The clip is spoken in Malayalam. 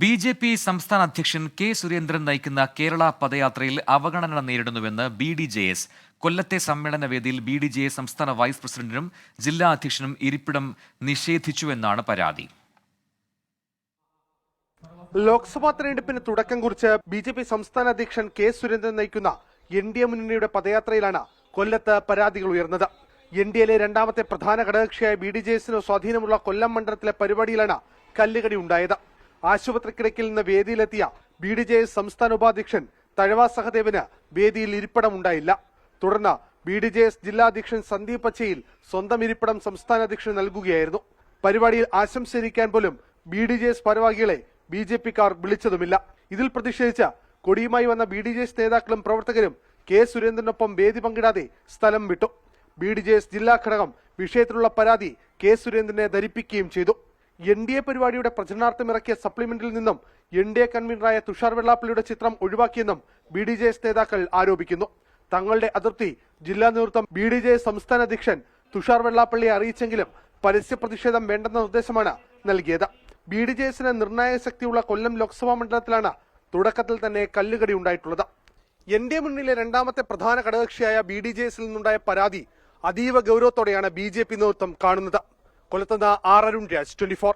ബി.ജെ.പി. സംസ്ഥാന അധ്യക്ഷൻ കെ. സുരേന്ദ്രൻ നയിക്കുന്ന കേരള പദയാത്രയിൽ അവഗണന നേരിടുന്നുവെന്ന് ബി.ഡി.ജെ.എസ്. കൊല്ലത്തെ സമ്മേളന വേദിയിൽ ബി.ഡി.ജെ.എസ്. സംസ്ഥാന വൈസ് പ്രസിഡന്റിനും ജില്ലാ അധ്യക്ഷനും ഇരിപ്പിടം നിഷേധിച്ചുവെന്നാണ് പരാതി. ലോക്സഭാ തെരഞ്ഞെടുപ്പിന് തുടക്കം കുറിച്ച് ബി.ജെ.പി. സംസ്ഥാന അധ്യക്ഷൻ കെ. സുരേന്ദ്രൻ നയിക്കുന്ന എൻ.ഡി.എ മുന്നണിയുടെ പദയാത്രയിലാണ് കൊല്ലത്ത് പരാതികൾ ഉയർന്നത്. എൻ.ഡി.എയിലെ രണ്ടാമത്തെ പ്രധാന ഘടകകക്ഷിയായ ബി.ഡി.ജെ.എസിന് സ്വാധീനമുള്ള കൊല്ലം മണ്ഡലത്തിലെ പരിപാടിയിലാണ് കല്ലുകടി ഉണ്ടായത്. ആശുപത്രിക്കിടക്കിൽ നിന്ന് വേദിയിലെത്തിയ ബി.ഡി.ജെ.എസ്. സംസ്ഥാന ഉപാധ്യക്ഷൻ തഴവ സഹദേവന് വേദിയിൽ ഇരിപ്പിടം ഉണ്ടായില്ല. തുടർന്ന് ബി.ഡി.ജെ.എസ്. ജില്ലാ അധ്യക്ഷൻ സന്ദീപ് പച്ചയിൽ സ്വന്തം ഇരിപ്പിടം സംസ്ഥാന അധ്യക്ഷന് നൽകുകയായിരുന്നു. പരിപാടിയിൽ ആശംസരിക്കാൻ പോലും ബി.ഡി.ജെ.എസ്. ഭാരവാഹികളെ ബി.ജെ.പിക്കാർ വിളിച്ചതുമില്ല. ഇതിൽ പ്രതിഷേധിച്ച് കൊടിയുമായി വന്ന ബി.ഡി.ജെ.എസ്. നേതാക്കളും പ്രവർത്തകരും കെ. സുരേന്ദ്രനൊപ്പം വേദി പങ്കിടാതെ സ്ഥലം വിട്ടു. ബി.ഡി.ജെ.എസ്. ജില്ലാ ഘടകം വിഷയത്തിലുള്ള പരാതി കെ. സുരേന്ദ്രനെ ധരിപ്പിക്കുകയും ചെയ്തു. എൻ.ഡി.എ പരിപാടിയുടെ പ്രചരണാർത്ഥം ഇറക്കിയ സപ്ലിമെന്റിൽ നിന്നും എൻ.ഡി.എ കൺവീനറായ തുഷാർ വെള്ളാപ്പള്ളിയുടെ ചിത്രം ഒഴിവാക്കിയെന്നും ബി.ഡി.ജെ.എസ്. നേതാക്കൾ ആരോപിക്കുന്നു. തങ്ങളുടെ അതിർത്തി ജില്ലാ നേതൃത്വം ബി.ഡി.ജെ.എസ്. സംസ്ഥാന അധ്യക്ഷൻ തുഷാർ വെള്ളാപ്പള്ളിയെ അറിയിച്ചെങ്കിലും പരസ്യ പ്രതിഷേധം വേണ്ടെന്ന നിർദ്ദേശമാണ് നൽകിയത്. ബി.ഡി.ജെ.എസിന് നിർണായക ശക്തിയുള്ള കൊല്ലം ലോക്സഭാ മണ്ഡലത്തിലാണ് തുടക്കത്തിൽ തന്നെ കല്ലുകടി ഉണ്ടായിട്ടുള്ളത്. എൻ.ഡി.എ മുന്നിലെ രണ്ടാമത്തെ പ്രധാന ഘടകകക്ഷിയായ ബി.ഡി.ജെ.എസിൽ നിന്നുണ്ടായ പരാതി അതീവ ഗൗരവത്തോടെയാണ് ബി.ജെ.പി. നേതൃത്വം കാണുന്നത്. കൊല്ലത്തുനിന്ന് ആർ. അരുൺ രാജ്, 24.